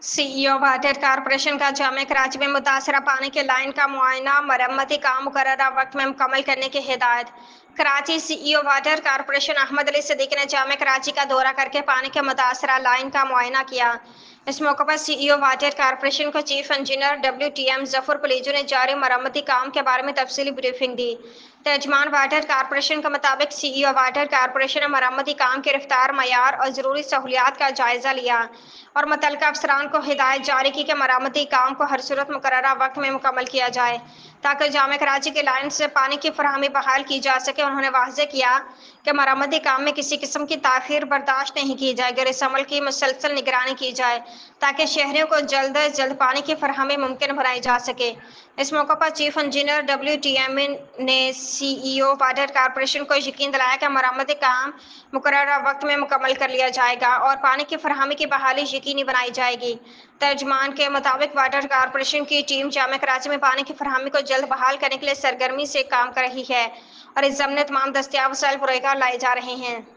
CEO water corporation का जामिया कराची में मुतासरा पानी के लाइन का मुआयना मरम्मती काम मुकर्ररा वक्त में मुकम्मल करने की हिदायत। Karachi CEO water corporation Ahmed Ali Siddiqui ने जामिया कराची का दौरा करके पानी के मुतासरा लाइन का मुआयना किया। इस मौके पर सीईओ वाटर कॉरपोरेशन को चीफ इंजीनियर WTM जफर पलीजू ने जारी मरम्मती काम के बारे में तफसीली ब्रीफिंग दी। तर्जमान वाटर कॉरपोरेशन के मुताबिक सीईओ वाटर कॉरपोरेशन ने मरम्मती काम की रफ्तार, मयार और ज़रूरी सहूलियात का जायजा लिया और मुतल्लिका अफसरान को हिदायत जारी की कि मरम्मती काम को हर सूरत मुकर्ररा वक्त में मुकम्मल किया जाए ताकि जामिया कराची की लाइन से पानी की फराहमी बहाल की जा सके। उन्होंने वाज़ेह किया कि मरम्मती काम में किसी किस्म की ताख़ीर बर्दाश्त नहीं की जाएगी और इस अमल की मुसलसल निगरानी की जाए ताकि शहरियों को जल्द अज जल्द पानी की फराहमी मुमकिन बनाई जा सके। इस मौके पर चीफ इंजीनियर WTM ने सीईओ वाटर कॉरपोरेशन को यकीन दिलाया कि मरम्मती काम मुकर्ररा वक्त में मुकम्मल कर लिया जाएगा और पानी की फराहमी की बहाली यकीनी बनाई जाएगी। तर्जमान के मुताबिक वाटर कॉरपोरेशन की टीम जामिया कराची में पानी की फराहमी को जल्द बहाल करने के लिए सरगर्मी से काम कर रही है और इस ज़मीन तमाम दस्तियाब वसाइल पुरैकार लाए जा रहे हैं।